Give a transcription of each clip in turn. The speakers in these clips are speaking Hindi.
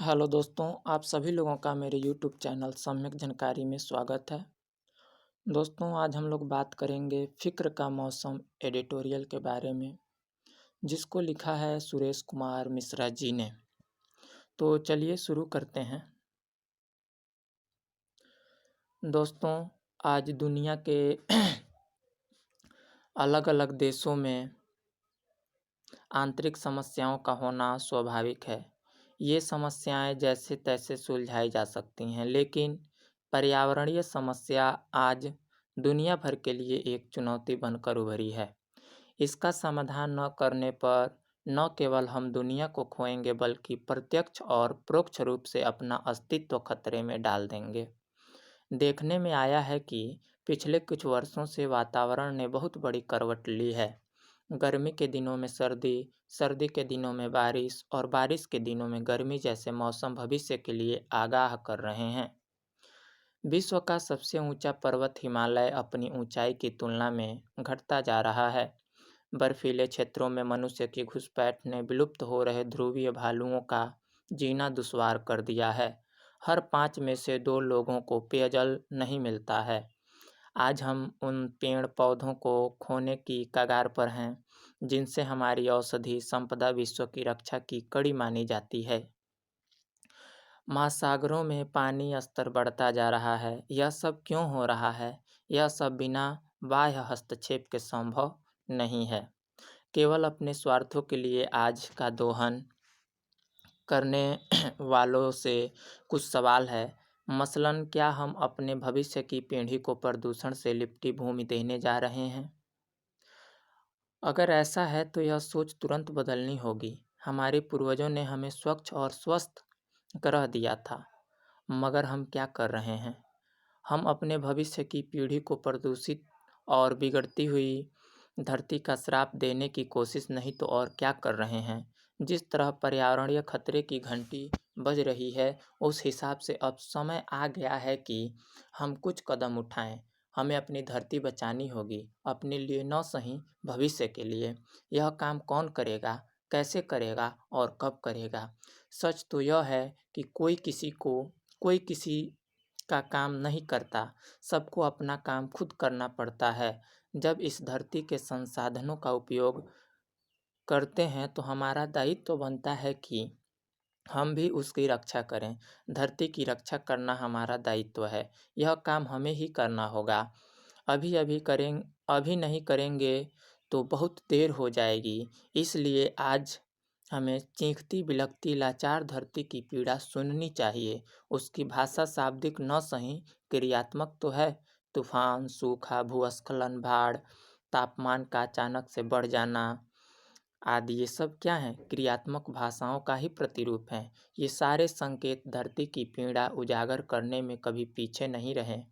हेलो दोस्तों, आप सभी लोगों का मेरे यूट्यूब चैनल सम्यक जानकारी में स्वागत है। दोस्तों, आज हम लोग बात करेंगे फ़िक्र का मौसम एडिटोरियल के बारे में, जिसको लिखा है सुरेश कुमार मिश्रा जी ने। तो चलिए शुरू करते हैं। दोस्तों, आज दुनिया के अलग-अलग देशों में आंतरिक समस्याओं का होना स्वाभाविक है। ये समस्याएं जैसे-तैसे सुलझाई जा सकती हैं, लेकिन पर्यावरणीय समस्या आज दुनिया भर के लिए एक चुनौती बनकर उभरी है। इसका समाधान न करने पर न केवल हम दुनिया को खोएंगे, बल्कि प्रत्यक्ष और परोक्ष रूप से अपना अस्तित्व खतरे में डाल देंगे। देखने में आया है कि पिछले कुछ वर्षों से वातावरण ने बहुत बड़ी करवट ली है। गर्मी के दिनों में सर्दी, सर्दी के दिनों में बारिश और बारिश के दिनों में गर्मी जैसे मौसम भविष्य के लिए आगाह कर रहे हैं। विश्व का सबसे ऊंचा पर्वत हिमालय अपनी ऊंचाई की तुलना में घटता जा रहा है। बर्फीले क्षेत्रों में मनुष्य की घुसपैठ ने विलुप्त हो रहे ध्रुवीय भालुओं का जीना दुश्वार कर दिया है। हर 5 में से 2 लोगों को पेयजल नहीं मिलता है। आज हम उन पेड़-पौधों को खोने की कगार पर हैं, जिनसे हमारी औषधि संपदा विश्व की रक्षा की कड़ी मानी जाती है। महासागरों में पानी स्तर बढ़ता जा रहा है। यह सब क्यों हो रहा है? यह सब बिना बाह्य हस्तक्षेप के संभव नहीं है। केवल अपने स्वार्थों के लिए आज का दोहन करने वालों से कुछ सवाल है। मसलन, क्या हम अपने भविष्य की पीढ़ी को प्रदूषण से लिपटी भूमि देने जा रहे हैं? अगर ऐसा है तो यह सोच तुरंत बदलनी होगी। हमारे पूर्वजों ने हमें स्वच्छ और स्वस्थ ग्रह दिया था, मगर हम क्या कर रहे हैं? हम अपने भविष्य की पीढ़ी को प्रदूषित और बिगड़ती हुई धरती का श्राप देने की कोशिश नहीं तो और क्या कर रहे हैं? जिस तरह पर्यावरणीय खतरे की घंटी बज रही है, उस हिसाब से अब समय आ गया है कि हम कुछ कदम उठाएं। हमें अपनी धरती बचानी होगी, अपने लिए न सही भविष्य के लिए। यह काम कौन करेगा, कैसे करेगा और कब करेगा? सच तो यह है कि कोई किसी का काम नहीं करता, सबको अपना काम खुद करना पड़ता है। जब इस धरती के संसाधनों का उपयोग करते हैं तो हमारा दायित्व बनता है कि हम भी उसकी रक्षा करें। धरती की रक्षा करना हमारा दायित्व है। यह काम हमें ही करना होगा। अभी नहीं करेंगे तो बहुत देर हो जाएगी। इसलिए आज हमें चीखती बिलखती लाचार धरती की पीड़ा सुननी चाहिए। उसकी भाषा शाब्दिक न सही क्रियात्मक तो है। तूफान, सूखा, भूस्खलन, बाढ़, तापमान का अचानक से बढ़ जाना आदि ये सब क्या हैं? क्रियात्मक भाषाओं का ही प्रतिरूप हैं। ये सारे संकेत धरती की पीड़ा उजागर करने में कभी पीछे नहीं रहे।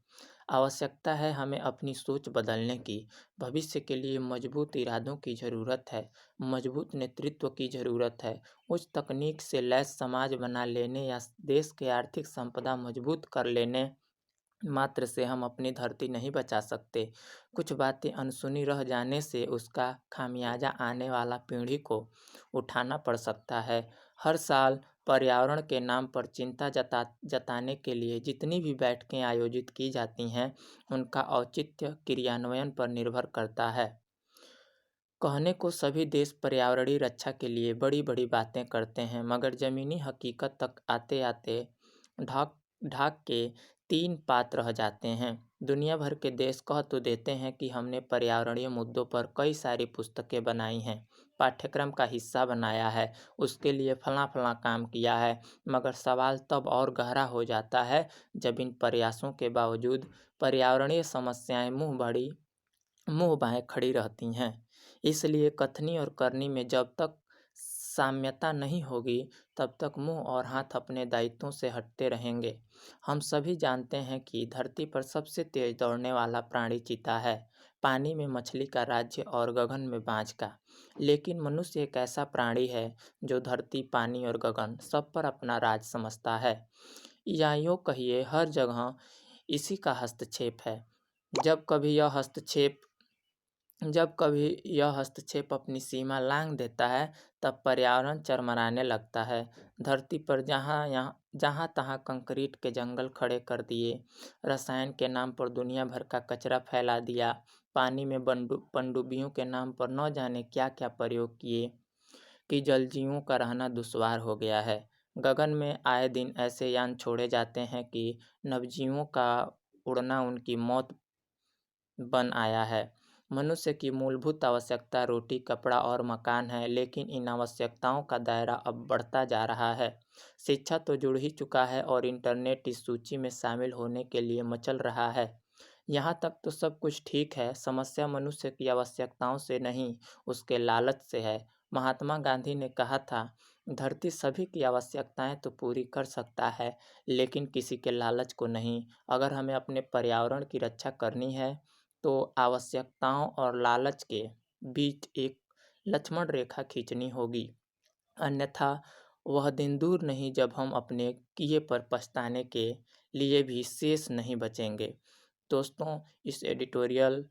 आवश्यकता है हमें अपनी सोच बदलने की। भविष्य के लिए मजबूत इरादों की ज़रूरत है, मजबूत नेतृत्व की ज़रूरत है। उच्च तकनीक से लैस समाज बना लेने या देश की आर्थिक संपदा मजबूत कर लेने मात्र से हम अपनी धरती नहीं बचा सकते। कुछ बातें अनसुनी रह जाने से उसका खामियाजा आने वाला पीढ़ी को उठाना पड़ सकता है। हर साल पर्यावरण के नाम पर चिंता जताने के लिए जितनी भी बैठकें आयोजित की जाती हैं, उनका औचित्य क्रियान्वयन पर निर्भर करता है। कहने को सभी देश पर्यावरणीय रक्षा के लिए बड़ी-बड़ी बातें करते हैं, मगर ज़मीनी हकीकत तक आते-आते ढाक ढाक के 3 पात रह जाते हैं। दुनिया भर के देश कह तो देते हैं कि हमने पर्यावरणीय मुद्दों पर कई सारी पुस्तकें बनाई हैं, पाठ्यक्रम का हिस्सा बनाया है, उसके लिए फलां-फलां काम किया है, मगर सवाल तब और गहरा हो जाता है जब इन प्रयासों के बावजूद पर्यावरणीय समस्याएं मुँह बाएं खड़ी रहती हैं। इसलिए कथनी और करनी में जब तक साम्यता नहीं होगी, तब तक मुँह और हाथ अपने दायित्वों से हटते रहेंगे। हम सभी जानते हैं कि धरती पर सबसे तेज दौड़ने वाला प्राणी चीता है, पानी में मछली का राज्य और गगन में बाज का। लेकिन मनुष्य एक ऐसा प्राणी है जो धरती, पानी और गगन सब पर अपना राज समझता है, या यूँ कहिए हर जगह इसी का हस्तक्षेप है। जब कभी यह हस्तक्षेप जब कभी यह हस्तक्षेप अपनी सीमा लांघ देता है, तब पर्यावरण चरमराने लगता है। धरती पर जहाँ तहाँ कंक्रीट के जंगल खड़े कर दिए, रसायन के नाम पर दुनिया भर का कचरा फैला दिया, पानी में पनडुब्बियों के नाम पर न जाने क्या-क्या प्रयोग किए कि जलजीवों का रहना दुश्वार हो गया है। गगन में आए दिन ऐसे यान छोड़े जाते हैं कि नवजीवों का उड़ना उनकी मौत बन आया है। मनुष्य की मूलभूत आवश्यकता रोटी, कपड़ा और मकान है, लेकिन इन आवश्यकताओं का दायरा अब बढ़ता जा रहा है। शिक्षा तो जुड़ ही चुका है और इंटरनेट इस सूची में शामिल होने के लिए मचल रहा है। यहाँ तक तो सब कुछ ठीक है, समस्या मनुष्य की आवश्यकताओं से नहीं, उसके लालच से है। महात्मा गांधी ने कहा था, धरती सभी की आवश्यकताएं तो पूरी कर सकता है, लेकिन किसी के लालच को नहीं। अगर हमें अपने पर्यावरण की रक्षा करनी है, तो आवश्यकताओं और लालच के बीच एक लक्ष्मण रेखा खींचनी होगी, अन्यथा वह दिन दूर नहीं जब हम अपने किए पर पछताने के लिए भी शेष नहीं बचेंगे। दोस्तों, इस एडिटोरियल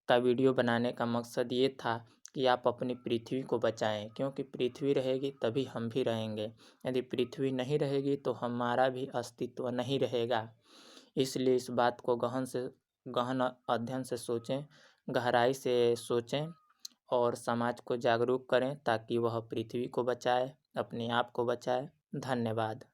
का वीडियो बनाने का मकसद ये था कि आप अपनी पृथ्वी को बचाएं, क्योंकि पृथ्वी रहेगी तभी हम भी रहेंगे। यदि पृथ्वी नहीं रहेगी तो हमारा भी अस्तित्व नहीं रहेगा। इसलिए इस बात को गहन अध्ययन से सोचें, गहराई से सोचें और समाज को जागरूक करें ताकि वह पृथ्वी को बचाए, अपने आप को बचाए। धन्यवाद।